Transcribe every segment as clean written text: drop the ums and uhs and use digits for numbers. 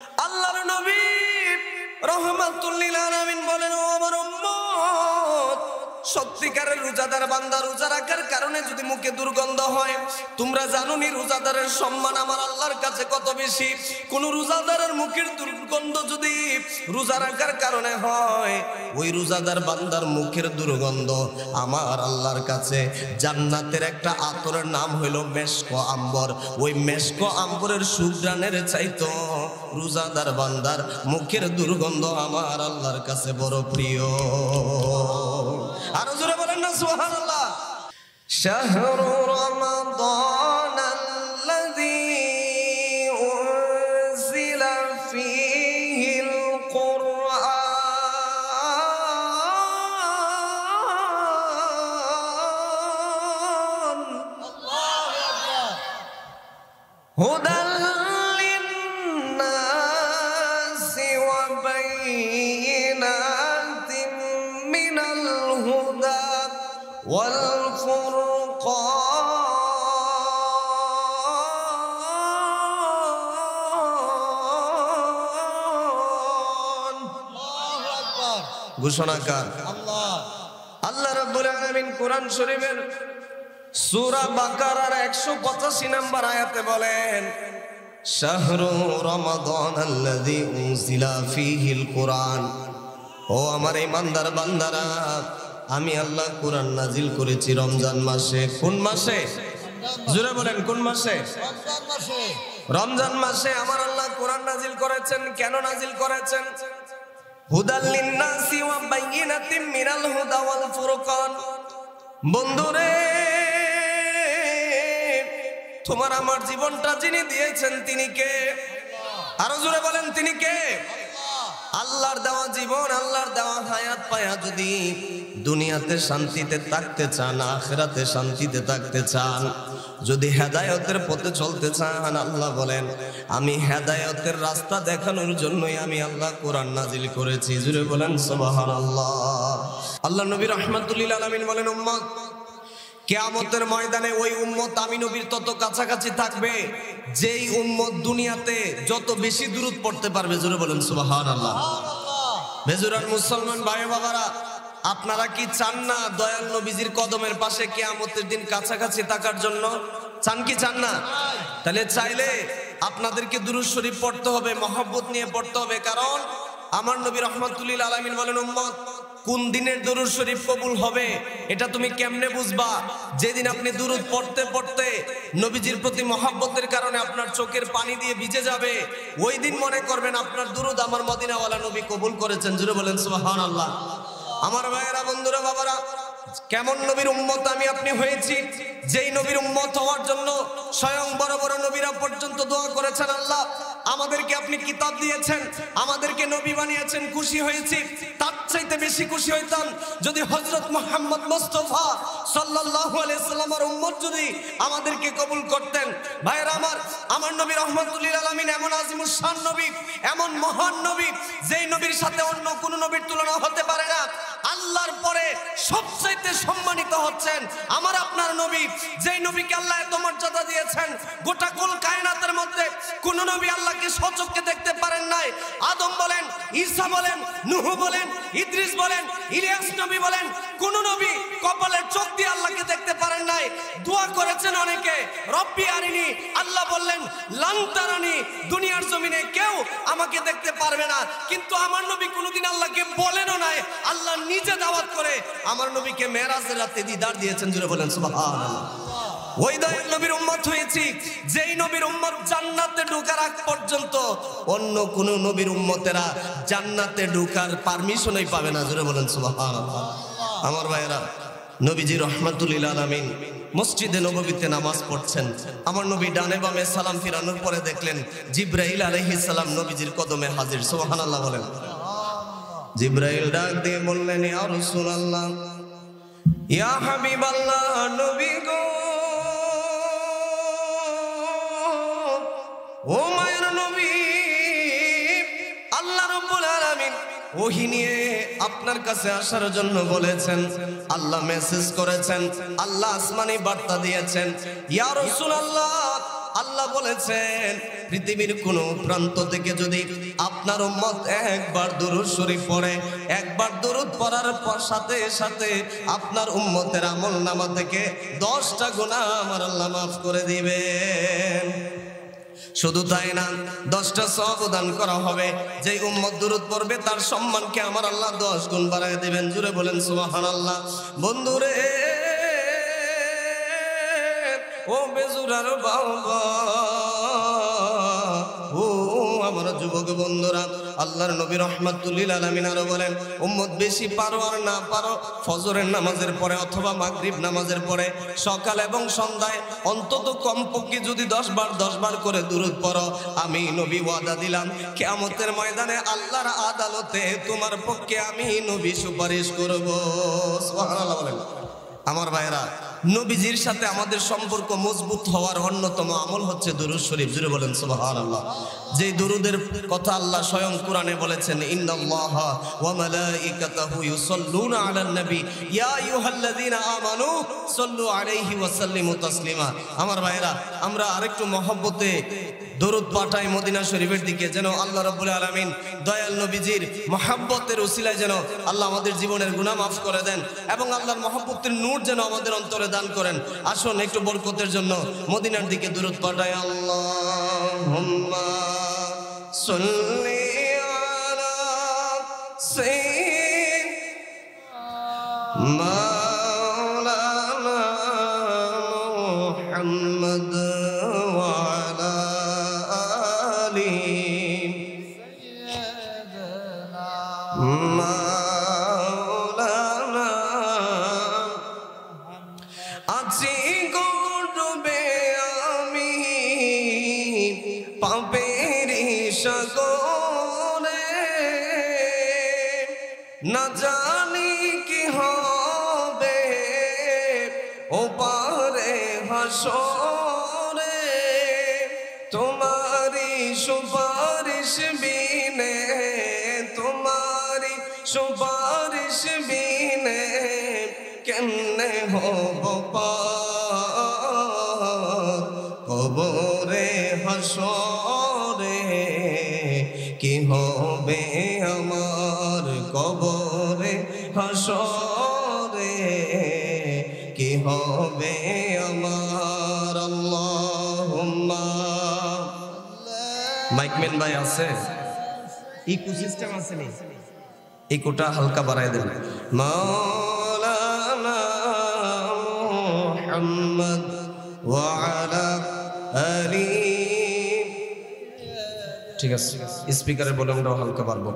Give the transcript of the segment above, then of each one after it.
আল্লাহর নবী রাহমাতুল লিল আলামিন বলেন, ও আমার উম্মত, সত্যিকারের রোজাদার বান্দা রোজা রাখার কারণে যদি মুখে দুর্গন্ধ হয়, তোমরা জানো নি রোজাদারের সম্মান আমার আল্লাহর কাছে কত বেশি। কোন রোজাদারের মুখের দুর্গন্ধ যদি রোজা রাখার কারণে হয়, ওই রোজাদার বান্দার মুখের দুর্গন্ধ আমার আল্লাহর কাছে জান্নাতের একটা আতরের নাম হইল মেশক আম্বর। ওই মেশক আম্বরের সুঘ্রাণের চাইতো রোজাদার বান্দার মুখের দুর্গন্ধ আমার আল্লাহর কাছে বড় প্রিয়। আরো জোরে বলেন না সুবহানাল্লাহ। শাহরু রমাদানাল্লাযী উনজিলা ফীহিল কুরআন আল্লাহু আকবার হুদাল লিন্নাসি ওয়া বাইয়িনাতিন মিনাল হুদা ওয়াল ফুরকান। আল্লাহু আকবার। ঘোষণাকার আল্লাহ। আল্লাহ রাব্বুল আলামিন কোরআন শরীফের সূরা বাকারার 185 নম্বর আয়াতে বলেন, শাহরু রমাদানাল্লাযী উনজিলা ফীহিল কুরআন। ও আমার ঈমানদার বান্দারা, আমি আল্লাহ কোরআন নাজিল করেছি রমজান মাসে। কোন মাসে? জোরে বলেন, কোন মাসে? রমজান মাসে। রমজান মাসে আমার আল্লাহ কোরআন নাজিল করেছেন। কেন নাজিল করেছেন? হুদাল লিন্নাসি ওয়া বাইয়িনাতিন মিনাল হুদা ওয়াল ফুরকান। বন্ধুরে, তোমার আমার জীবনটা যিনি দিয়েছেন তিনি কে? আরো জোরে বলেন, তিনি কে? আল্লাহর দেওয়া জীবন, আল্লাহর দেওয়া হায়াত পায়া যদি দুনিয়াতে শান্তিতে থাকতে চান, আখিরাতে শান্তিতে থাকতে চান, যদি হেদায়েতের পথে চলতে চান, আল্লাহ বলেন আমি হেদায়েতের রাস্তা দেখানোর জন্যই আমি আল্লাহ কোরআন নাজিল করেছি। জোরে বলেন সুবহানাল্লাহ। আল্লাহ নবী রাহমাতুল লিল আলামিন বলেন, উম্মত, কিয়ামতের ময়দানে ওই উম্মত আমি নবীর তত কাছাকাছি থাকবে যেই উম্মত দুনিয়াতে যত বেশি দুরূদ পড়তে পারবে। জোরে বলেন সুবহানাল্লাহ। বেজুরার মুসলমান ভাই বাবারা, আপনারা কি চান না দয়াল নবীজির কদমের পাশে কিয়ামতের দিন কাছাকাছি থাকার জন্য? চান কি চান না? তাহলে চাইলে আপনাদেরকে দুরূদ শরীফ পড়তে হবে, মহব্বত নিয়ে পড়তে হবে। কারণ আমার নবী রাহমাতুল লিল আলামিন বলেন, উম্মত, কোন দিনের দুরূদ শরীফ কবুল হবে এটা তুমি কেমনে বুঝবা? যেদিন আপনি দুরূদ পড়তে পড়তে নবীজির প্রতি মহব্বতের কারণে আপনার চোখের পানি দিয়ে ভিজে যাবে, ওই দিন মনে করবেন আপনার দুরূদ আমার মদিনাওয়ালা নবী কবুল করেছেন। জোরে বলেন সুবহানাল্লাহ। আমার ভাইয়েরা, বন্ধুরা, বাবারা, কেমন নবীর উম্মত আমি আপনি হয়েছি, যেই নবীর উম্মত হওয়ার জন্য স্বয়ং বড় বড় নবীরা পর্যন্ত দোয়া করেছেন। আল্লাহ আমাদেরকে আপনি কিতাব দিয়েছেন, আমাদেরকে নবী বানিয়েছেন, খুশি হয়েছি। তার চাইতে বেশি খুশি হইতাম যদি হযরত মুহাম্মদ মুস্তাফা সাল্লাল্লাহু আলাইহি সাল্লামের উম্মত যদি আমাদেরকে কবুল করতেন। ভাইরা আমার নবী রাহমাতুল লিল আলামিন এমন আযিমুশ শান নবী, এমন মহান নবী, যেই নবীর সাথে অন্য কোন নবীর তুলনা হতে পারে না। আল্লাহর পরে সবচেয়ে সম্মানিত হচ্ছেন আমার আপনার নবী, যেই নবীকে আল্লাহ এত মর্যাদা দিয়েছেন। গোটা কুল কায়নাতের মধ্যে কোন নবী আল্লাহকে সচক্ষে দেখতে পারেন নাই। আদম বলেন, ঈসা বলেন, নূহ বলেন, ইদ্রিস বলেন, ইলিয়াস নবী বলেন, কোন নবী কপালের চোখ দিয়ে আল্লাহকে দেখতে পারেন নাই। দোয়া করেছেন অনেকে, রব্বি আরিনি, আল্লাহ বললেন লান তারানি, দুনিয়ার জমিনে কেউ আমাকে দেখতে পারবে না। কিন্তু আমার নবী কোনোদিন আল্লাহকে বলেনও নাই, আল্লাহ নিজে দাওয়াত করে আমার নবীকে মেরাজের রাতে দিদার দিয়েছেন। জুড়ে বলেন সুবহানাল্লাহ। ওই দয়াল নবীর উম্মত হয়েছি, যেই নবীর উম্মত জান্নাতে ঢোকার আগ পর্যন্ত অন্য কোন নবীর উম্মতেরা জান্নাতে ঢোকার পারমিশনই পাবে না। জুড়ে বলেন সুবহানাল্লাহ। আমার ভাইয়েরা, নবীজি রাহমাতুল লিল আলামিন মসজিদে নববীতে নামাজ পড়ছেন। আমার নবী ডানে বামে সালাম ফিরানোর পরে দেখলেন জিবরাইল আলাইহিস সালাম নবীজির কদমে হাজির। সুবহানাল্লাহ বলেন। জিবরাইল ডাক দিয়ে বললেন, ইয়া রাসূলুল্লাহ, ইয়া হাবিবাল্লাহ, নবী গো, ও মায়ের নবী, আল্লাহ রাব্বুল আলামিন ওহী নিয়ে আপনার কাছে আসার জন্য বলেছেন, আল্লাহ মেসেজ করেছেন, আল্লাহ আসমানি বার্তা দিয়েছেন। ইয়া রাসূলুল্লাহ, আল্লাহ আল্লাহ বলেছেন পৃথিবীর কোন প্রান্ত থেকে যদি আপনার উম্মত একবার দুরূদ শরীফ পড়ে, একবার দুরূদ পড়ার পর সাথে সাথে আপনার উম্মতের আমলনামা থেকে 10টা গুনাহ আমার আল্লাহ মাফ করে দিবেন। শুধু তাই না, 10টা সওয়াব দান করা হবে। যে উম্মত দুরূদ পড়বে তার সম্মানকে আমার আল্লাহ 10 গুণ বাড়ায় দিবেন। জুড়ে বলেন সুবহানাল্লাহ। বন্ধুরে ও বেজুরার বাবা, ও আমার যুবক বন্ধুরা, আল্লাহর নবী রাহমাতুল লিল আলামিন আরো বলেন, উম্মত বেশি পারো আর না পারো ফজরের নামাজের পরে অথবা মাগরিব নামাজের পরে সকাল এবং সন্ধ্যায় অন্তত কমপক্ষে যদি 10 বার করে দুরূদ পড়ো, আমি নবী ওয়াদা দিলাম কিয়ামতের ময়দানে আল্লাহর আদালতে তোমার পক্ষে আমি নবী সুপারিশ করব। সুবহানাল্লাহ বলেন। আমার ভাইরা, নবীজির সাথে আমাদের সম্পর্ক মজবুত হওয়ার অন্যতম আমল হচ্ছে দুরূদ শরীফ। জুড়ে বলেন সুবহানাল্লাহ। যে দুরূদের কথা আল্লাহ স্বয়ং কোরআনে বলেছেন, ইন্নাল্লাহা ওয়া মালাইকাতাহু ইউসাল্লুনা আলান নবী ইয়া আইয়ুহাল্লাযীনা আমানু সাল্লু আলাইহি ওয়া সাল্লিমু তাসলিমা। আমার ভাইরা, আমরা আরেকটু মহব্বতে দরুদ পাঠাই মদিনা শরীফের দিকে, যেন আল্লাহ রাব্বুল আলামিন দয়াল নবীজির মহব্বতের উসিলায় যেন আল্লাহ আমাদের জীবনের গুনাহ মাফ করে দেন এবং আল্লাহর মহব্বতের নূর যেন আমাদের অন্তরে দান করেন। আসুন একটু বরকতের জন্য মদিনার দিকে দরুদ পাঠাই। আল্লাহুম্মা সাল্লি আলা সাইয়্যিদিনা মাওলানা মুহাম্মদ ওয়া আলা আলি মাওলানা। আছি গো ডুবে আমি পাপের সাগরে, না জানি কি হবে ও পারে হাসরে, তোমারি সুপারিশ বিনে, তোমারি সুপারিশ বিনে কেমনে হব পার কবরে হাসরে, কি হবে আমার কবরে হাসরে, কি হবে আমার। আল্লাহুম্মা। মাইকম্যান ভাই আছে? ইকো সিস্টেম আছে নি? ইকোটা হালকা বাড়ায় দেন। মাওলানা মুহাম্মদ ওয়া আলা আলি। ঠিক আছে, স্পিকারের ভলিউমটাও হালকা বাড়বো।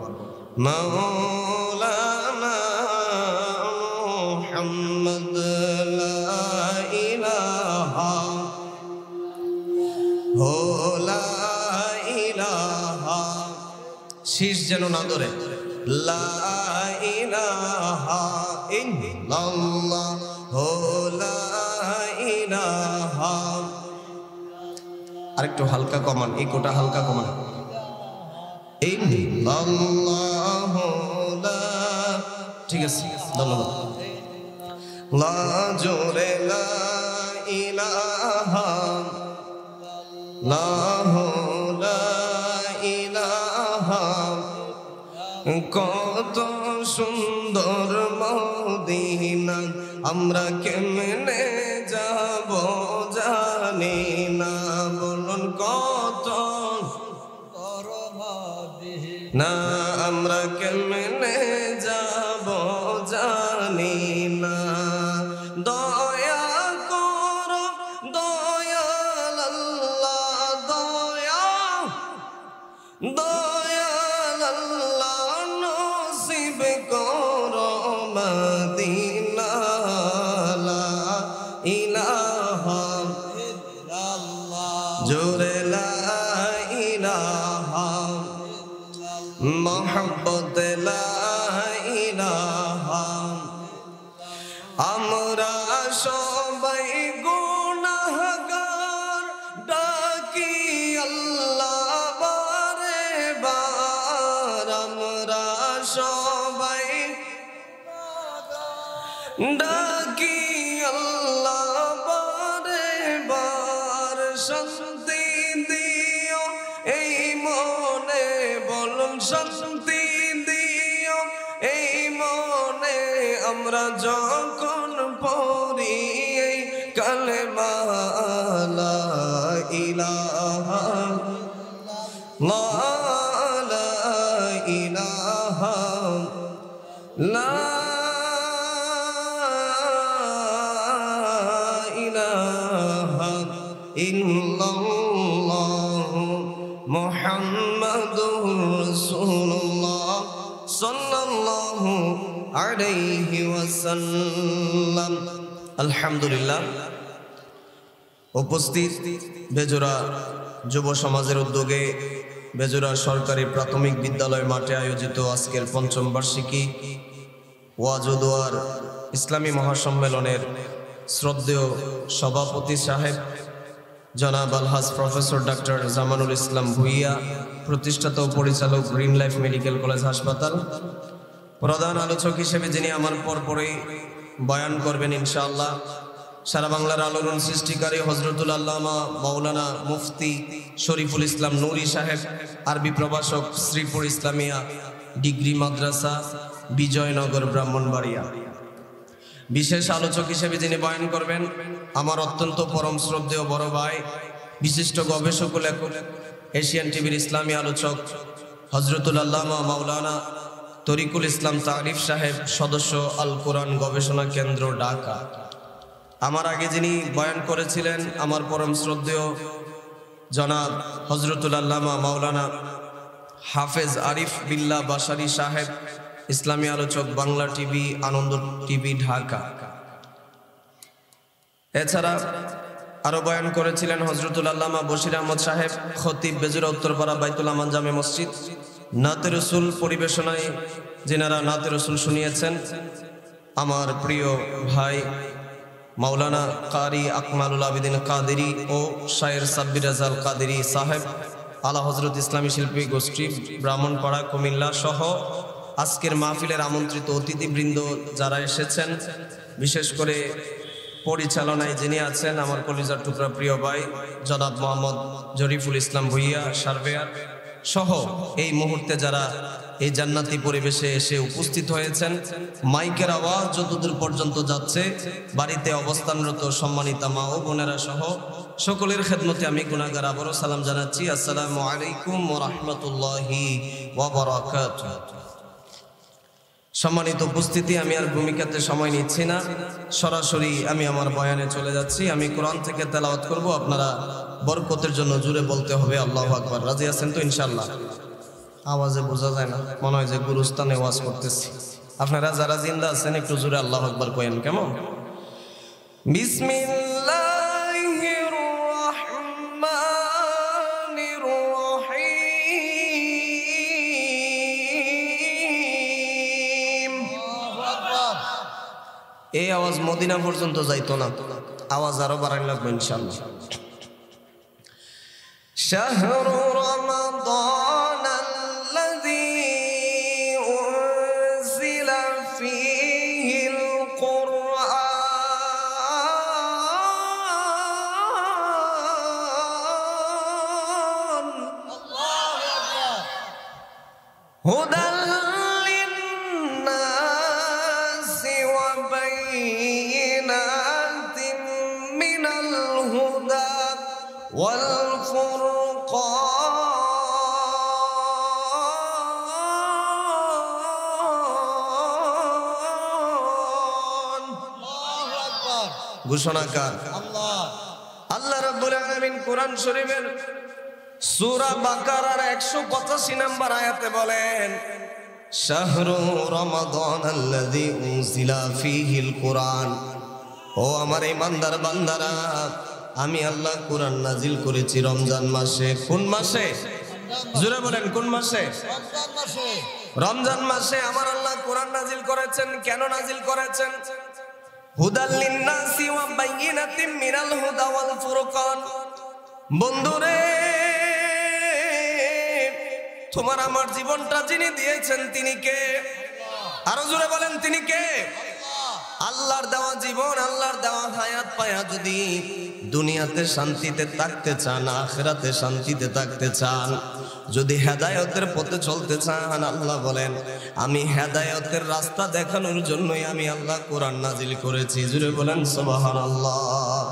মাওলানা মুহাম্মদ লা ইলাহা লা ইলাহা, শীষ যেন না ধরে, লা ইলাহা ইল্লাল্লাহ লা ইলাহা। আরেকটু হালকা কমান, ইকোটা হালকা কমান। ইল্লাল্লাহ লা, ঠিক আছে, ধন্যবাদ। লা জোরে লা ইলাহা লা ইলাহা। কত সুন্দর মদিনা, আমরা কেমনে যাব জানি না, বলুন কত না, আমরা কেমনে যাব জানি না। দয়া করো দয়াল আল্লাহ, দয়া দয়াল আল্লাহ নসিব করো মদিনা। লা ইলাহা ইল্লাল্লাহ জোরে লা ইলাহা মোহাম্মদ লা ইলাহা। আমরা সবাই গুনাহগার, ডাকি আল্লাহ বারে বার। আমরা সবাই ডাকি আল্লাহ বারে বার, শান্তি শান্তি দিও এই মনে আমরা যখন পড়ি এই কালেমা লা ইলাহা লা ইলাহা লা ইলাহা ইল্লাল্লাহু মুহাম্মাদুর রাসূলুল্লাহ সাল্লাল্লাহু আলাইহি ওয়াসাল্লাম। আলহামদুলিল্লাহ, উপস্থিত বেজোড়া যুব সমাজের উদ্যোগে বেজোড়া সরকারি প্রাথমিক বিদ্যালয় মাঠে আয়োজিত আজকের পঞ্চম বার্ষিকী ওয়াজ ও দোয়ার ইসলামী মহাসম্মেলনের শ্রদ্ধেয় সভাপতি সাহেব জনাব আলহাজ প্রফেসর ডক্টর জামানুল ইসলাম ভুইয়া, প্রতিষ্ঠাতা ও পরিচালক গ্রিন লাইফ মেডিকেল কলেজ হাসপাতাল, প্রধান আলোচক হিসেবে যিনি আমার পরপরই বয়ান করবেন ইনশাআল্লাহ, সারা বাংলার আলোড়ন সৃষ্টিকারী হজরতুল আল্লামা মাওলানা মুফতি শরীফুল ইসলাম নুরি সাহেব, আরবি প্রভাষক, শ্রীপুর ইসলামিয়া ডিগ্রি মাদ্রাসা, বিজয়নগর, ব্রাহ্মণবাড়িয়া। বিশেষ আলোচক হিসেবে যিনি বয়ান করবেন আমার অত্যন্ত পরম শ্রদ্ধেয় বড় ভাই, বিশিষ্ট গবেষক ও লেখক, এশিয়ান টিভির ইসলামী আলোচক হজরতুল আল্লামা মাওলানা তরিকুল ইসলাম তারিফ সাহেব, সদস্য আল কোরআন গবেষণা কেন্দ্র, ঢাকা। আমার আগে যিনি বয়ান করেছিলেন আমার পরম শ্রদ্ধেয় জনাব হজরতুল আল্লামা মাওলানা হাফেজ আরিফ বিল্লাহ বাশারি সাহেব, ইসলামী আলোচক, বাংলা টিভি, আনন্দ টিভি, ঢাকা। এছাড়া আরো বয়ান করেছিলেন হজরতুল আল্লামা বশির আহমদ সাহেব, খতিব, বেজুরা উত্তরপাড়া বাইতুল আমান জামে মসজিদ। নাতে রসুল পরিবেশনায় যিনারা নাতে রসুল শুনিয়েছেন আমার প্রিয় ভাই মাওলানা কারি আকমালুল আবিদিন কাদেরি ও শায়ের সাব্বির রাজাল কাদেরি সাহেব, আলা হজরত ইসলামী শিল্পী গোষ্ঠী, ব্রাহ্মণপাড়া, কুমিল্লা সহ আজকের মাহফিলের আমন্ত্রিত অতিথিবৃন্দ যারা এসেছেন, বিশেষ করে পরিচালনায় যিনি আছেন আমার কলিজার টুকরা প্রিয় ভাই জনাব মোহাম্মদ জরিফুল ইসলাম ভুইয়া সার্ভেয়ার সহ এই মুহূর্তে যারা এই জান্নাতি পরিবেশে এসে উপস্থিত হয়েছেন, মাইকের আওয়াজ যতদূর পর্যন্ত যাচ্ছে, বাড়িতে অবস্থানরত সম্মানিতা মা ও বোনেরা সহ সকলের খেদমতে আমি গুনাহগার আবারও সালাম জানাচ্ছি। আসসালামু আলাইকুম ওয়া রাহমাতুল্লাহি ওয়া বারাকাতুহু। সম্মানিত উপস্থিতি, আমি আর ভূমিকাতে সময় নিচ্ছি না, সরাসরি আমি আমার বয়ানে চলে যাচ্ছি। আমি কোরআন থেকে তেলাওয়াত করব, আপনারা বরকতের জন্য জুড়ে বলতে হবে আল্লাহু আকবার। রাজি আছেন তো ইনশাআল্লাহ? আওয়াজে বোঝা যায় না, মনে হয় যে গুরুস্থানে ওয়াজ করতেছি। আপনারা যারা জিন্দা আছেন একটু জুড়ে আল্লাহু আকবার কয়েন, কেমন? বিসমিল্লাহির রাহমানির রহিম। এই আওয়াজ মদিনা পর্যন্ত যাইতো না, আওয়াজ আরো বাড়াই লাগবে ইনশাআল্লাহ। শাহরু রমাদান আল্লাযী উনজিলা ফীহিল কুরআন আল্লাহু আকবার হুদাল লিন-নাসি ওয়া বাইয়িনাতিন মিনাল হুদা ওয়াল ঘোষণাকার আল্লাহ রাব্বুল আলামিন কোরআন শরীফের সূরা বাকারার 185 নম্বর আয়াতে বলেন, শাহরু রমাদান আল্লাযী উনজিলা ফীহিল কুরআন। ও আমার ঈমানদার বান্দারা, আমি আল্লাহ কোরআন নাজিল করেছি রমজান মাসে। কোন মাসে? জোরে বলেন, কোন মাসে? রমজান মাসে। রমজান মাসে আমার আল্লাহ কোরআন নাজিল করেছেন। কেন নাজিল করেছেন? হুদাল লিন-নাসি ওয়া বাইয়িনাতিন মিনাল হুদা ওয়াল ফুরকান। বন্ধুরে, তোমার আমার জীবনটা যিনি দিয়েছেন তিনি কে? আরো জোরে বলেন, তিনি কে? আল্লাহর দেওয়া জীবন, আল্লাহর দেওয়া হায়াত পায়া যদি দুনিয়াতে শান্তিতে থাকতে চান, আখিরাতে শান্তিতে থাকতে চান, যদি হেদায়েতের পথে চলতে চান, আল্লাহ বলেন আমি হেদায়েতের রাস্তা দেখানোর জন্যই আমি আল্লাহ কোরআন নাজিল করেছি। জুড়ে বলেন সুবহানাল্লাহ।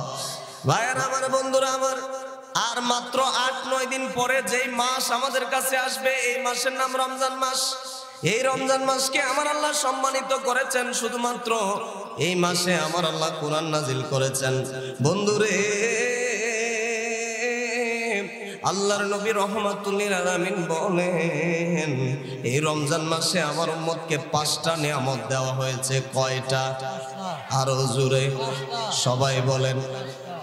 ভাইয়েরা আমার, বন্ধুরা আমার, আর মাত্র ৮-৯ দিন পরে যেই মাস আমাদের কাছে আসবে, এই মাসের নাম রমজান মাস। এই রমজান মাসকে আমার আল্লাহ সম্মানিত করেছেন, শুধুমাত্র এই মাসে আমার আল্লাহ কোরআন নাজিল করেছেন। বন্ধুরে, আল্লাহর নবী রাহমাতুল লিল আলামিন বলেন এই রমজান মাসে আমার উম্মতকে 5টা নিয়ামত দেওয়া হয়েছে। কয়টা? আরো জোরে সবাই বলেন।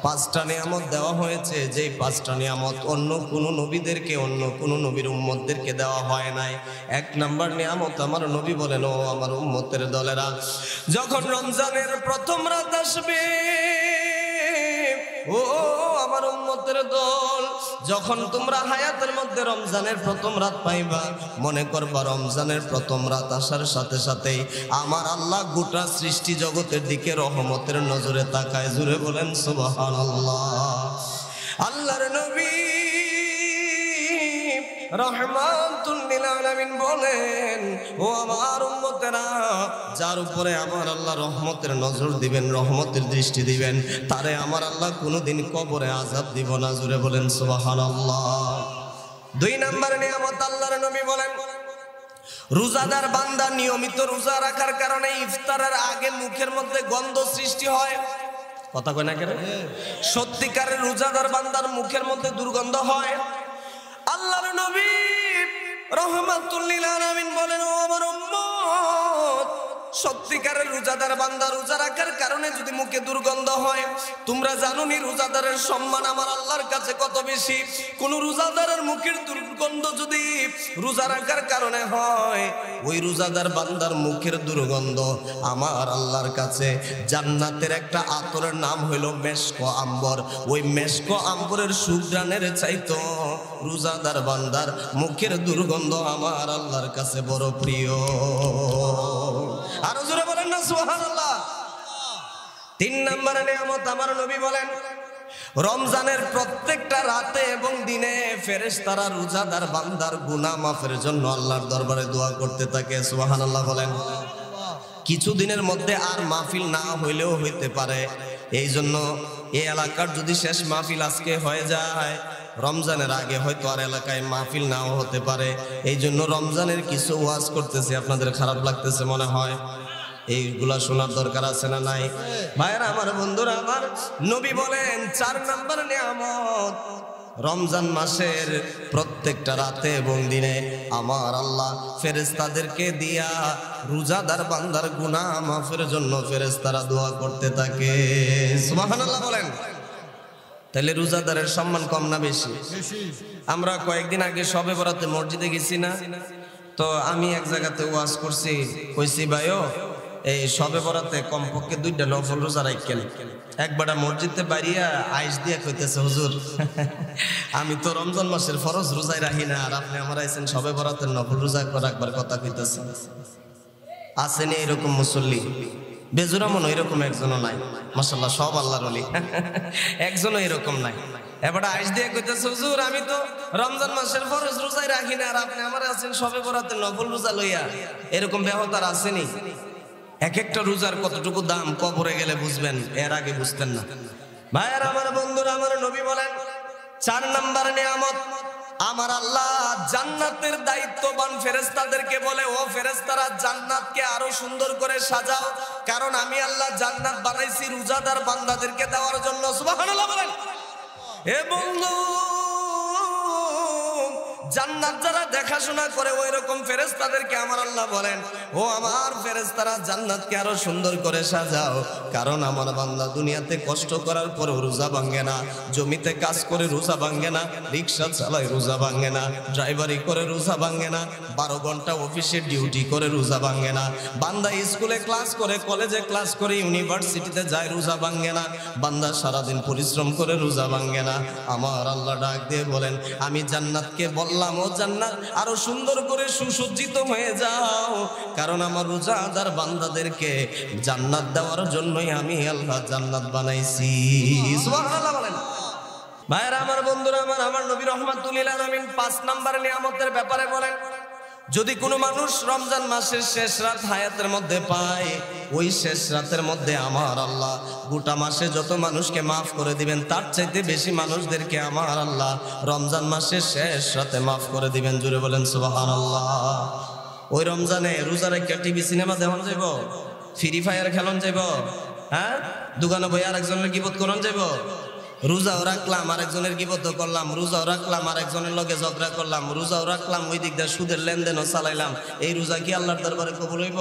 5টা নিয়ামত দেওয়া হয়েছে, যেই 5টা নিয়ামত অন্য কোন নবীদেরকে, অন্য কোন নবীর উম্মতদেরকে দেওয়া হয় নাই। 1 নাম্বার নিয়ামত আমার নবী বলেন, ও আমার উম্মতের দলেরা, যখন রমজানের প্রথম রাত আসবে, ও আমার উম্মতের দল, যখন তোমরা হায়াতের মধ্যে রমজানের প্রথম রাত পাইবা, মনে করবা রমজানের প্রথম রাত আসার সাথে সাথেই আমার আল্লাহ গোটা সৃষ্টি জগতের দিকে রহমতের নজরে তাকায়। জুড়ে বলেন সুবহানাল্লাহ। আল্লাহর নবী রাহমাতুল লিল আলামিন বলেন, ও আমার উম্মতেরা, যার উপরে আমার আল্লাহ রহমতের নজর দিবেন, রহমতের দৃষ্টি দিবেন, তারে আমার আল্লাহ কোনোদিন কবরে আযাব দিব না। জুড়ে বলেন সুবহানাল্লাহ। 2 নাম্বার নিয়ামত আল্লাহর নবী বলেন, রোজাদার বান্দা নিয়মিত রোজা রাখার কারণে ইফতারের আগে মুখের মধ্যে গন্ধ সৃষ্টি হয়। কথা কয় না কেন? সত্যিকারের রোজাদার বান্দার মুখের মধ্যে দুর্গন্ধ হয়। আল্লাহর নবী রাহমাতুল লিল আলামিন বলেন, ও আমার উম্মত, সত্যিকারের রোজাদার বান্দা রোজা রাখার কারণে যদি মুখে দুর্গন্ধ হয়, তোমরা জানো নি রোজাদারের সম্মান আমার আল্লাহর কাছে কত বেশি। কোন রোজাদারের মুখের দুর্গন্ধ যদি রোজা রাখার কারণে হয়, ওই রোজাদার বান্দার মুখের দুর্গন্ধ আমার আল্লাহর কাছে জান্নাতের একটা আতরের নাম হইল মেশক আম্বর। ওই মেশক আম্বরের সুঘ্রাণের চাইতো রোজাদার বান্দার মুখের দুর্গন্ধ আমার আল্লাহর কাছে বড় প্রিয়। আরো জোরে বলেন না সুবহানাল্লাহ। 3 নাম্বার নিয়ামত আমার নবী বলেন, রমজানের প্রত্যেকটা রাতে এবং দিনে ফেরেশতারা রোজাদার বান্দার গুনাহ মাফের জন্য আল্লাহর দরবারে দোয়া করতে থাকে। সুবহানাল্লাহ বলেন। কিছু দিনের মধ্যে আর মাহফিল না হইলেও হইতে পারে, এই জন্য এই এলাকার যদি শেষ মাহফিল আজকে হয়ে যায়, রমজানের আগে হয়তো আর এলাকায় মাহফিল নাও হতে পারে। এই জন্য রমজানের কিছু ওয়াজ করতেছি, আপনাদের খারাপ লাগতেছে মনে হয়, এইগুলা শোনার দরকার আছে না নাই? ভাইরা আমার, বন্ধুরা আমার, নবী বলেন 4 নাম্বার নিয়ামত, রমজান মাসের প্রত্যেকটা রাতে এবং দিনে আমার আল্লাহ ফেরেশতাদেরকে দিয়া রোজাদার বান্দার গুনাহ মাফের জন্য ফেরেশতারা দোয়া করতে থাকে। সুবহানাল্লাহ বলেন। তাহলে রোজাদারের সম্মান কম না বেশি? আমরা কয়েকদিন আগে শবে বরাতে মসজিদে গেছি না, তো আমি এক জায়গাতে ওয়াজ করছি, কইছি ভাইও এই শবে বরাতে কমপক্ষে 2টা নফল রোজা রাখেন। একবার মসজিদে বাড়িয়া আইস দিয়া কইতেছে, হুজুর আমি তো রমজান মাসের ফরজ রোজাই রাখি না, আর আপনি আমার আইছেন শবে বরাতের নফল রোজা রাখবার কথা কইতেছেন। আসেনি এরকম মুসল্লি? বেজুরা মনে এরকম একজনও নাই, মাশাআল্লাহ, সব আল্লাহর ওলি, একজনও এরকম নাই। এবার আইস দিয়ে কইতেছে, হুজুর আমি তো রমজান মাসের ফরজ রোজাই রাখি না, আর আপনি আমার আছেন শবে বরাতের নফল রোজা লইয়া। এরকম ব্যাহতার আসেনি? এক একটা রোজার কতটুকু দাম কবরে গেলে বুঝবেন, এর আগে বুঝতেন না। ভাইয়ার আমার, বন্ধুরা আমার, নবী বলেন 4 নাম্বার নিয়ামত আমার আল্লাহ জান্নাতের দায়িত্ববান ফেরেশতাদেরকে বলে, ও ফেরেশতারা জান্নাতকে আরো সুন্দর করে সাজাও, কারণ আমি আল্লাহ জান্নাত বানাইছি রোজাদার বান্দাদেরকে দেওয়ার জন্য। সুবহানাল্লাহ বলেন। এ বন্ধু, জান্নাত যারা দেখাশোনা করে ওই রকম ফেরেশতাদেরকে আমার আল্লাহ বলেন, ও আমার ফেরেশতারা জান্নাতকে আরো সুন্দর করে সাজাও, কারণ আমার বান্দা দুনিয়াতে কষ্ট করার পরে রোজা ভাঙে না, জমিতে কাজ করে রোজা ভাঙে না, রিকশা চালায় রোজা ভাঙে না, ড্রাইভারি করে রোজা ভাঙে না, 12 ঘন্টা অফিসে ডিউটি করে রোজা ভাঙে না, বান্দা স্কুলে ক্লাস করে, কলেজে ক্লাস করে, ইউনিভার্সিটিতে যায় রোজা ভাঙে না, বান্দা সারাদিন পরিশ্রম করে রোজা ভাঙে না। আমার আল্লাহ ডাক দিয়ে বলেন, আমি জান্নাতকে বললাম, ও জান্নাত আরো সুন্দর করে সুসজ্জিত হয়ে যাও, কারণ আমার রোজাদার বান্দাদেরকে জান্নাত দেওয়ার জন্যই আমি আল্লাহ জান্নাত বানাইছি। সুবহানাল্লাহ বলেন। ভাইরা আমার, বন্ধুরা আমার, আমার নবী রাহমাতুল লিল আলামিন 5 নাম্বার নিয়ামতের ব্যাপারে বলেন, যদি কোনো মানুষ রমজান মাসের শেষ রাত হায়াতের মধ্যে পায়, ওই শেষ রাতের মধ্যে আমার আল্লাহ গোটা মাসে যত মানুষকে মাফ করে দিবেন, তার চাইতে বেশি মানুষদেরকে আমার আল্লাহ রমজান মাসের শেষ রাতে মাফ করে দিবেন। জুড়ে বলেন সুবহানাল্লাহ। ওই রমজানে রোজা রেখে টিভি সিনেমা দেখান যাইব, ফ্রি ফায়ার খেলন যাইব, হ্যাঁ, দোকানে বই আরেকজনের গিবত করন যাইব, রোজাও রাখলাম আরেকজনের গিবত করলাম, রোজাও রাখলাম আরেকজনের লগে ঝগড়া করলাম, রোজাও রাখলাম ওই দিক দিয়ে সুদের লেনদেনও চালাইলাম, এই রোজা কি আল্লাহর দরবারে কবুল হইব?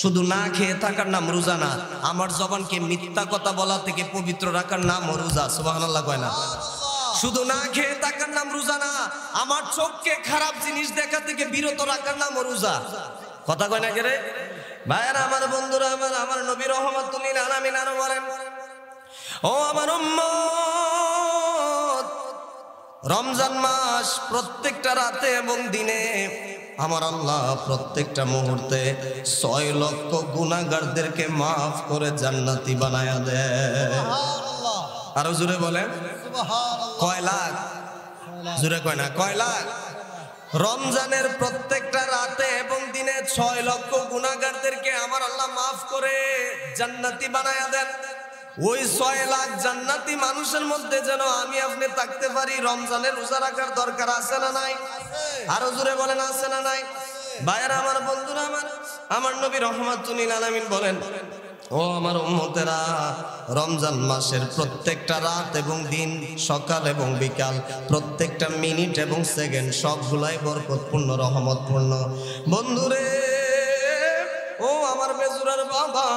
শুধু না খেয়ে থাকার নাম রোজা না, আমার জবানকে মিথ্যা কথা বলা থেকে পবিত্র রাখার নাম রোজা। সুবহানাল্লাহ কয় না? শুধু না খেয়ে থাকার নাম রোজা না, আমার চোখকে খারাপ জিনিস দেখা থেকে বিরত রাখার নাম রোজা। কথা কয় না কে রে? ভাইরা আমার, বন্ধুরা আমার, আমার নবী রাহমাতুল লিল আলামিন আরো বলেন, ও আমার উম্মত, রমজান মাস প্রত্যেকটা রাতে এবং দিনে আমার আল্লাহ প্রত্যেকটা মুহূর্তে 6 লক্ষ গুনাহগারদেরকে মাফ করে জান্নাতি বানায়া দেয়। আরো জোরে বলেন কয় লাখ? জোরে কয় না, কয় লাখ? রমজানের প্রত্যেকটা রাতে এবং দিনে 6 লক্ষ গুনাহগারদেরকে আমার আল্লাহ মাফ করে জান্নাতি বানায়া দেন। ওই 6 লাখ জান্নাতি মানুষের মধ্যে যেন আমি আপনি থাকতে পারি, রমজানের রোজা রাখার দরকার আছে না নাই? আরো জোরে বলেন, আছে না নাই? ভাইরা আমার, বন্ধুরা আমার, আমার নবী রাহমাতুল লিল আলামিন বলেন, ও আমার উম্মতেরা, রমজান মাসের প্রত্যেকটা রাত এবং দিন, সকাল এবং বিকাল, প্রত্যেকটা মিনিট এবং সেকেন্ড সবগুলাই বরকতপূর্ণ, রহমতপূর্ণ। বন্ধুরে, ও আমার বেজুরার বাবা,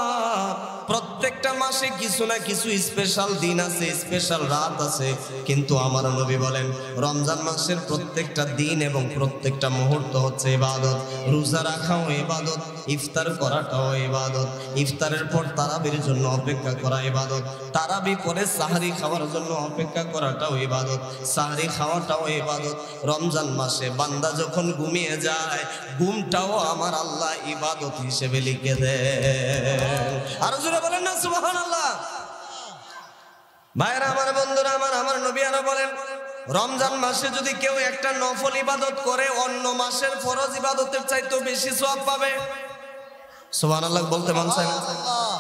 প্রত্যেকটা মাসে কিছু না কিছু স্পেশাল দিন আছে, স্পেশাল রাত আছে, কিন্তু আমার নবী বলেন রমজান মাসের প্রত্যেকটা দিন এবং প্রত্যেকটা মুহূর্ত হচ্ছে ইবাদত। রোজা রাখাও ইবাদত, ইফতার করাটাও ইবাদত, ইফতারের পর তারাবির জন্য অপেক্ষা করা ইবাদত, তারাবি পরে সাহরি খাওয়ার জন্য অপেক্ষা করাটাও ইবাদত, সাহরি খাওয়াটাও ইবাদত। রমজান মাসে বান্দা যখন ঘুমিয়ে যায়, ঘুমটাও আমার আল্লাহ ইবাদত হিসেবে লিখে দেয়। আরো জোরে বলেন না সুবহানাল্লাহ। ভাইরা আমার, বন্ধুরা আমার, আমার নবী আরো বলেন, রমজান মাসে যদি কেউ একটা নফল ইবাদত করে, অন্য মাসের ফরজ ইবাদতের চাইতে বেশি সওয়াব পাবে। সুবহানাল্লাহ বলতে মন চায় না?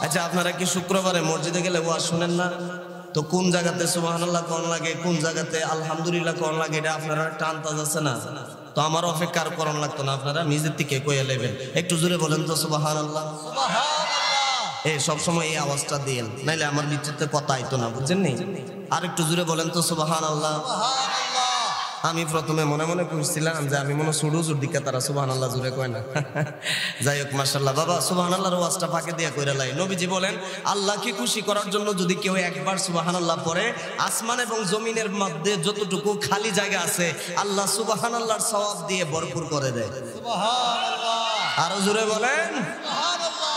আচ্ছা, আপনারা কি শুক্রবারে মসজিদে গেলে ওয়াজ শুনেন না? তো কোন জায়গাতে সুবহানাল্লাহ কোন লাগে, কোন জায়গাতে আলহামদুলিল্লাহ কোন লাগে, এটা আপনারা একটা আন্দাজ আছে না? তো আমার অপেক্ষার করণ লাগতো না, আপনারা নিজের থেকে কইয়া নেবেন। একটু জোরে বলেন তো সুবহানাল্লাহ। এই সবসময় এই আওয়াজটা দিয়েন, নাইলে আমার নিচেতে কথা আইতো না, বুঝছেন নি? আর একটু জোরে বলেন তো সুবহানাল্লাহ। আমি প্রথমে মনে মনে কইছিলাম যে আমি মনে শুরু দিকে তারা সুবহানাল্লাহ জোরে কয় না। যাই হোক, মাশাআল্লাহ বাবা, সুবহানাল্লাহর ওয়াজটা ফাঁকে দিয়ে কইরা লাই। নবীজি বলেন, আল্লাহকে খুশি করার জন্য যদি কেউ একবার সুবহানাল্লাহ পড়ে, আসমান এবং জমিনের মধ্যে যতটুকু খালি জায়গা আছে আল্লাহ সুবহানাল্লাহর সওয়াব দিয়ে ভরপুর করে দেয়। সুবহানাল্লাহ। আরো জোরে বলেন সুবহানাল্লাহ।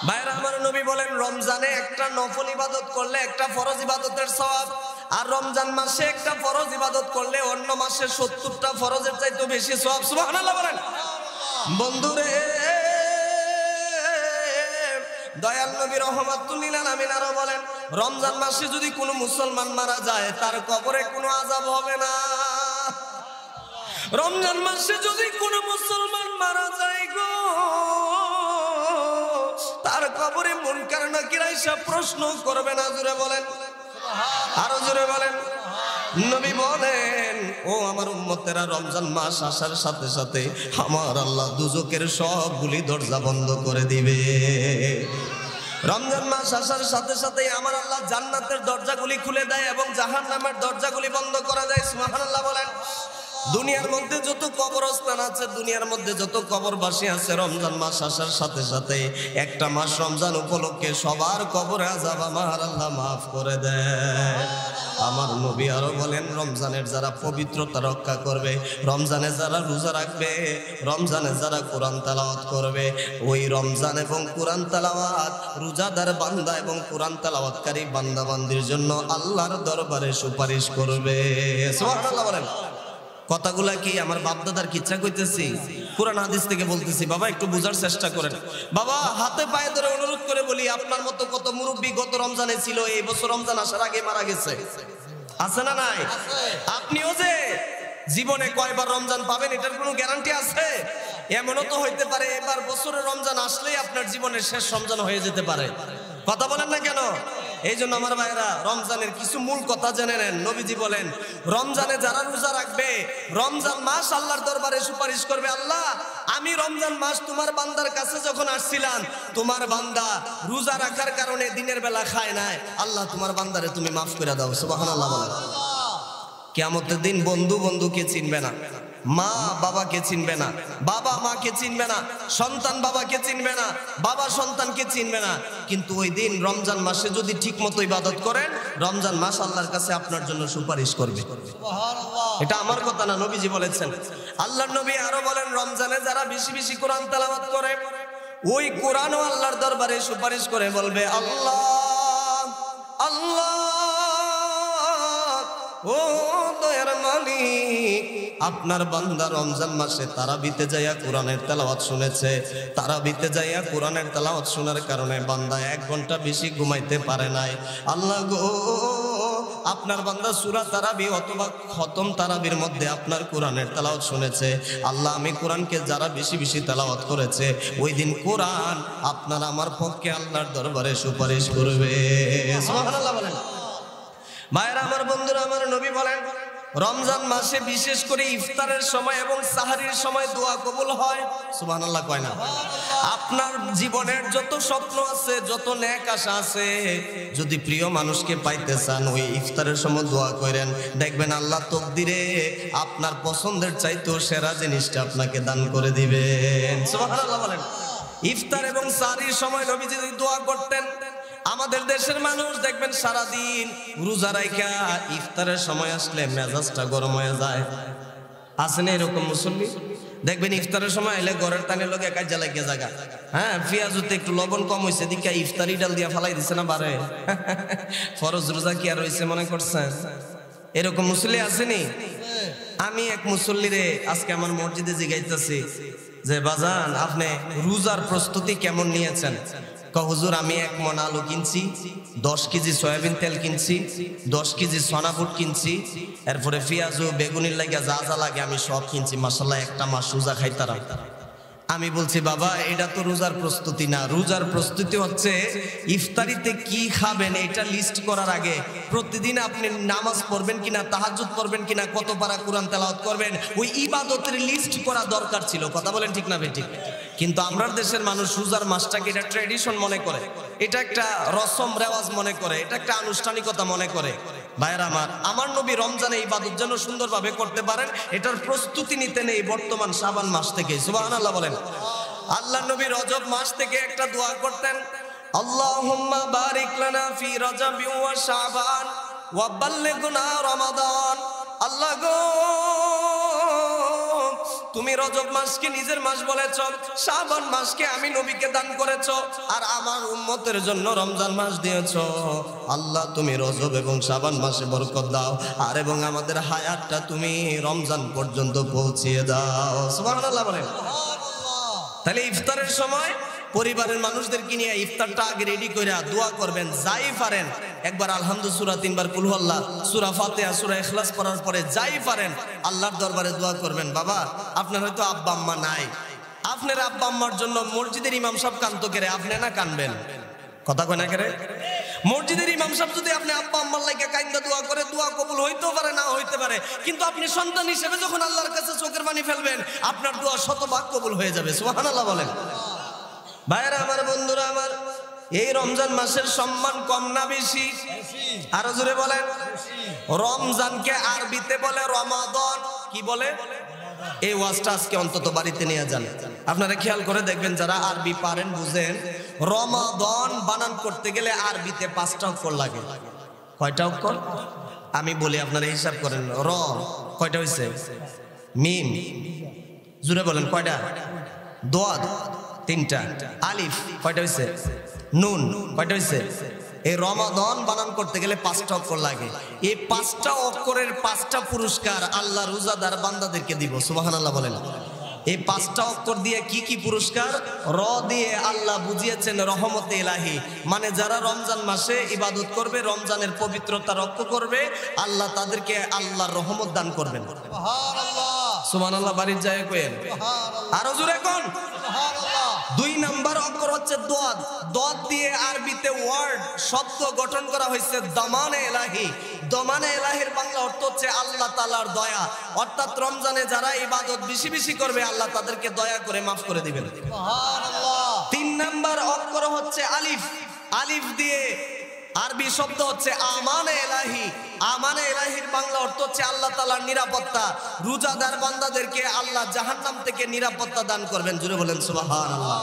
ভাইরা আমার, নবী বলেন রমজানে একটা নফল ইবাদত করলে একটা ফরজ ইবাদতের সওয়াব, আর রমজান মাসে একটা ফরজ ইবাদত করলে অন্য মাসে 70টা ফরজের চাইতে বেশি সওয়াব। সুবহানাল্লাহ বলেন। বন্ধুরে, দয়াল নবী রাহমাতুল লিল আলামিন আরো বলেন, রমজান মাসে যদি কোনো মুসলমান মারা যায়, তার কবরে কোনো আযাব হবে না। রমজান মাসে যদি কোনো মুসলমান মারা যায় গো, তার কবরে মুনকার নাকির আইসা প্রশ্ন করবে না। জোরে বলেন, আরো জোরে বলেন। নবী বলেন, ও আমার উম্মতেরা, রমজান মাস আসার সাথে সাথে আমার আল্লাহ দুজকের সবগুলি দরজা বন্ধ করে দিবে। রমজান মাস আসার সাথে সাথে আমার আল্লাহ জান্নাতের দরজাগুলি খুলে দেয় এবং জাহান্নামের দরজাগুলি বন্ধ করে দেয়। সুবহানাল্লাহ বলেন। দুনিয়ার মধ্যে যত কবরস্থান আছে, দুনিয়ার মধ্যে যত কবরবাসী আছে, রমজান মাস আসার সাথে সাথে একটা মাস রমজান উপলক্ষে সবার কবরে আযাব আমার আল্লাহ মাফ করে দেয়। আমার নবী আরো বলেন, রমজানের যারা পবিত্রতা রক্ষা করবে, রমজানে যারা রোজা রাখবে, রমজানে যারা কোরআন তেলাওয়াত করবে, ওই রমজান এবং কোরআন তেলাওয়াত রোজাদার বান্দা এবং কোরআন তেলাওয়াতকারী বান্দা বান্দির জন্য আল্লাহর দরবারে সুপারিশ করবে। সুবহানাল্লাহ বলেন। কথাগুলা কি আমার বাপদাদার কিচ্ছা কইতেছি? কোরআন হাদিস থেকে বলতেছি। বাবা একটু বোঝার চেষ্টা করেন। বাবা হাতে পায়ে ধরে অনুরোধ করে বলি, আপনার মতো কত মুরব্বী গত রমজানে ছিল, এই বছর রমজান আসার আগে মারা গেছে। আছে না নাই? আপনিও যে জীবনে কয়বার রমজান পাবেন এটার কোনো গ্যারান্টি আছে? এমনও তো হইতে পারে এবার বছরে রমজান আসলেই আপনার জীবনের শেষ রমজান হয়ে যেতে পারে। কথা বলেন না কেন? এই জন্য আমার ভাইরা রমজানের কিছু মূল কথা জেনে নেন। নবীজি বলেন, রমজানে যারা রোজা রাখবে, রমজান মাস আল্লাহর দরবারে সুপারিশ করবে, আল্লাহ আমি রমজান মাস তোমার বান্দার কাছে যখন আসছিলাম, তোমার বান্দা রোজা রাখার কারণে দিনের বেলা খায় নাই, আল্লাহ তোমার বান্দারে তুমি মাফ করে দাও। সুবহানাল্লাহ বলেন। কিয়ামতের দিন বন্ধু বন্ধুকে চিনবে না, মা বাবাকে চিনবে না, বাবা মাকে চিনবে না, সন্তান বাবাকে চিনবে না, বাবা সন্তানকে চিনবে না। কিন্তু ওই দিন রমজান মাসে যদি ঠিক মতো ইবাদত করেন, রমজান মাস আল্লাহর কাছে আপনার জন্য সুপারিশ করবে। এটা আমার কথা না, নবীজি বলেছেন। আল্লাহর নবী আরো বলেন, রমজানে যারা বেশি বেশি কোরআন তেলাওয়াত করে, ওই কোরআনও আল্লাহর দরবারে সুপারিশ করে বলবে, আল্লাহ আল্লাহ ও দয়ার মালিক, আপনার বান্দা রমজান মাসে তারাবিতে যাইয়া কোরআনের তেলাওয়াত শুনেছে, তারাবিতে যাইয়া কোরআনের তেলাওয়াত শোনার কারণে বান্দা 1 ঘন্টা বেশি ঘুমাইতে পারে নাই। আল্লাহ গো, আপনার বান্দা সূরা তারাবি অথবা খতম তারাবির মধ্যে আপনার কোরআনের তেলাওয়াত শুনেছে, আল্লাহ আমি কোরআনকে যারা বেশি বেশি তেলাওয়াত করেছে, ওই দিন কোরআন আপনার আমার পক্ষে আল্লাহর দরবারে সুপারিশ করবে। সুবহানাল্লাহ বলেন। ভাইরা আমার, বন্ধুরা আমার, নবী বলেন রমজান মাসে বিশেষ করে ইফতারের সময় এবং সাহারির সময় দোয়া কবুল হয়। সুবহানাল্লাহ কয় না? আপনার জীবনের যত স্বপ্ন আছে, যত নেক আশা আছে, যদি প্রিয় মানুষকে পাইতে চান, ওই ইফতারের সময় দোয়া করেন, দেখবেন আল্লাহ তকদিরে আপনার পছন্দের চাইতেও সেরা জিনিসটা আপনাকে দান করে দিবেন। সুবহানাল্লাহ বলেন। ইফতার এবং সাহারির সময় নবীজি দোয়া করতেন। আমাদের দেশের মানুষ দেখবেন সারাদিন রোজা রাইখা ইফতারের সময় আসলে মেজাজটা গরম হয়ে যায়। আছে না এরকম মুসল্লি? দেখবেন ইফতারের সময় এলে ঘরের টানে লোকে কাজে লাগিয়ে জায়গা, হ্যাঁ পেঁয়াজুতে একটু লবণ কম হয়েছে দিকে ইফতারি ডাল দিয়া ফালাই দিছে না বারে, ফরজ রোজা কি আর হয়েছে মনে করছেন? এরকম মুসল্লি আসেনি? আমি এক মুসল্লিরে আজকে আমার মসজিদে জিগাইতেছি যে বাজান আপনি রোজার প্রস্তুতি কেমন নিয়েছেন? হুজুর আমি 1 মণ আলু কিনছি, 10 কেজি সয়াবিন তেল কিনছি, 10 কেজি সোনা বুট কিনছি, এরপরে পেঁয়াজ ও বেগুনির লাগে যা যা লাগে আমি সব কিনছি, মাশাআল্লাহ একটা মাস রোজা খাইতারাম। আমি বলছি বাবা এটা তো রোজার প্রস্তুতি না, রোজার প্রস্তুতি হচ্ছে ইফতারিতে কি খাবেন এটা লিস্ট করার আগে প্রতিদিন আপনি নামাজ পড়বেন কিনা, তাহাজ্জুদ পড়বেন কিনা, কত পারা কোরআন তেলাওয়াত করবেন, ওই ইবাদতের লিস্ট করা দরকার ছিল। কথা বলেন ঠিক না বেঠিক? কিন্তু আমরা দেশের মানুষ রোজার মাসটাকে এটা ট্র্যাডিশন মনে করে, এটা একটা রসম রেওয়াজ মনে করে, এটা একটা আনুষ্ঠানিকতা মনে করে। ভাইরা আমার নবী রমজানে ইবাদত যেন সুন্দরভাবে করতে পারেন এটার প্রস্তুতি নিতে নেই বর্তমান শাবান মাস থেকে। সুবহানাল্লাহ বলেন। আল্লাহ নবী রজব মাস থেকে একটা দোয়া করতেন, আল্লাহুম্মা বারিক লানা ফি রজবি ওয়া শাবান ওয়া বাল্লিগনা রমাদান। আল্লাহ গো, তুমি রজব মাসকে নিজের মাস বলেছ, শাবান মাসকে আমি নবীকে দান করেছ, আর আমার উম্মতের জন্য রমজান মাস দিয়েছ। আল্লাহ তুমি রজব এবং শাবান মাসে বরকত দাও, আর এবং আমাদের হায়াতটা তুমি রমজান পর্যন্ত পৌঁছিয়ে দাও। সুবহানাল্লাহ বলেন। তাহলে ইফতারের সময় পরিবারের মানুষদেরকে নিয়ে ইফতারটা আগে রেডি করে দোয়া করবেন। যাই পারেন একবার আলহামদুলিল্লাহ সূরা 3 বার কুল হুয়াল্লাহ, সূরা ফাতিহা, সূরা ইখলাস পড়ার পরে যাই পারেন আল্লাহর দরবারে দোয়া করবেন। বাবা আপনার হয়তো আব্বা আম্মা নাই, আপনার আব্বা আম্মার জন্য মসজিদের ইমাম সাহেব কাঁদতো করে, আপনি না কানবেন? কথা কয় না করে? মসজিদের ইমাম সাহেব যদি আপনি আব্বা আম্মার লাগে কাইন্দা দোয়া করে, দোয়া কবুল হইতেও পারে না হইতে পারে, কিন্তু আপনি সন্তান হিসেবে যখন আল্লাহর কাছে চোখের পানি ফেলবেন আপনার দোয়া শতভাগ কবুল হয়ে যাবে। সুবহানাল্লাহ বলেন। ভাইরা আমার, বন্ধুরা আমার, এই রমজান মাসের সম্মান কম না বেশি? আরো জোরে বলেন। রমজানকে আরবিতে বলে রমাদান। কি বলে? এই ওয়াজটা আজকে অন্তত বাড়িতে নিয়ে যান, আপনারা খেয়াল করে দেখবেন যারা আরবি পারেন বুঝেন, রমাদান বানান করতে গেলে আরবিতে 5টা অক্ষর লাগে। কয়টা অক্ষর? আমি বলি আপনারা হিসাব করেন। র কয়টা হয়েছে? মিম জোরে বলেন কয়টা? দোয়াদ 3টা। আলিফ কয়টা হয়েছে? নুন কয়টা হয়েছে? এই রমাদান বানান করতে গেলে 5টা অক্ষর লাগে। এই 5টা অক্ষরের 5টা পুরস্কার আল্লাহ রোজাদার বান্দাদেরকে দিব। সুবহানাল্লাহ বলেন। এই 5টা অক্ষর দিয়ে কি কি পুরস্কার? র দিয়ে আল্লাহ বুঝিয়েছেন রহমতে ইলাহি, মানে যারা রমজান মাসে ইবাদত করবে, রমজানের পবিত্রতা রক্ষা করবে, আল্লাহ তাদেরকে আল্লাহর রহমত দান করবেন। সুবহানাল্লাহ, সুবহানাল্লাহ। বাড়ির যায় কইেন আরো জোরে কোন সুবহানাল্লাহ। 2 নাম্বার অক্ষর হচ্ছে দোয়াত। দোয়াত দিয়ে আরবিতে ওয়ার্ড শব্দ গঠন করা হয়েছে দমানে ইলাহি। দমানে ইলাহির বাংলা অর্থ হচ্ছে আল্লাহ তাআলার দয়া, অর্থাৎ রমজানে যারা ইবাদত বেশি বেশি করবে আল্লাহ তাদেরকে দয়া করে মাফ করে দিবেন। সুবহানাল্লাহ। 3 নাম্বার অক্ষর হচ্ছে আলিফ। আলিফ দিয়ে আরবি শব্দ হচ্ছে আমানে ইলাহি। আমানে ইলাহির বাংলা অর্থ হচ্ছে আল্লাহ তাআলার নিরাপত্তা। রোজাদার বান্দাদেরকে আল্লাহ জাহান্নাম থেকে নিরাপত্তা দান করবেন। জোরে বলেন সুবহানাল্লাহ।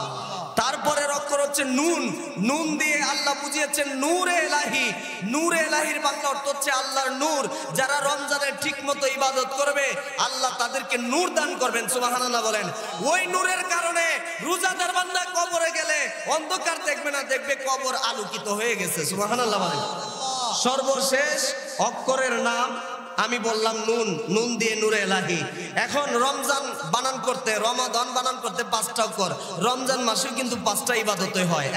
তারপরে অক্ষর হচ্ছে নুন। নুন দিয়ে আল্লাহ বুঝিয়েছেন নূরে ইলাহি। নূরে ইলাহির বাংলা অর্থ হচ্ছে আল্লাহর নূর। যারা রমজানে ঠিকমতো ইবাদত করবে আল্লাহ তাদেরকে নূর দান করবেন। সুবহানাল্লাহ বলেন। ওই নূরের কারণে রোজাদার বান্দা কবরে গেলে অন্ধকার দেখবে না, দেখবে কবর আলোকিত হয়ে গেছে। সুবহানাল্লাহ বলেন। সর্বশেষ অক্ষরের নাম আমি বললাম নুন। নুন দিয়ে নূরে ইলাহি। এখন রমজান বানান করতে, রমাদান বানান করতে 5টা অক্ষর। রমজান মাসেও কিন্তু 5টা ইবাদতই হয়।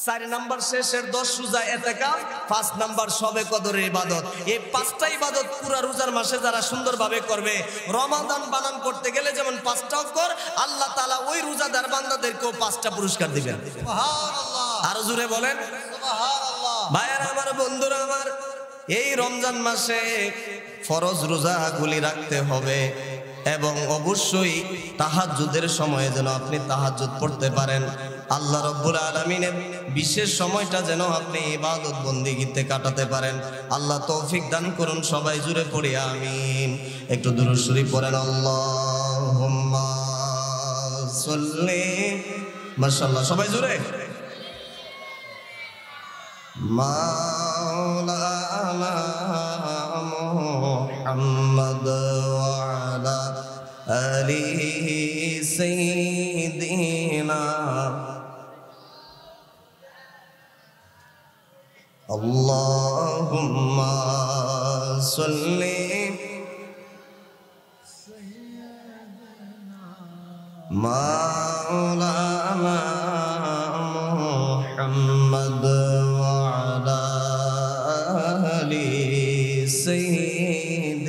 4 নাম্বার শেষের 10 রোজা ইতিকাফ, 5 নাম্বার শবে কদরের ইবাদত। এই 5টা ইবাদত পুরা রোজার মাসে যারা সুন্দরভাবে করবে, রমাদান বানান করতে গেলে যেমন 5টা অক্ষর, আল্লাহ তাআলা ওই রোজাদার বান্দাদেরকেও 5টা পুরস্কার দিবেন। সুবহানাল্লাহ। আরো জোরে বলেন সুবহানাল্লাহ। ভাইয়ারা আমার, বন্ধুরা আমার, এই রমজান মাসে ফরজ রোজাগুলি রাখতে হবে এবং অবশ্যই তাহাজ্জুদের সময়ে যেন আপনি তাহাজ্জুদ পড়তে পারেন। আল্লাহ রাব্বুল আলামিনের বিশেষ সময়টা যেন আপনি ইবাদত বন্দেগীতে কাটাতে পারেন। আল্লাহ তৌফিক দান করুন। সবাই জুড়ে পড়ি আমিন। একটু দুরূদ শরীফ পড়েন। আল্লাহুম্মা সাল্লি, মাশাআল্লাহ, সবাই জুড়ে। মাওলানা মুহাম্মদ ওয়া আলা আলি সাইয়্যিদিনা আল্লাহুম্মা সাল্লি মাওলানা মুহাম্মদ ওয়া আলা আলি সাইয়্যিদিনা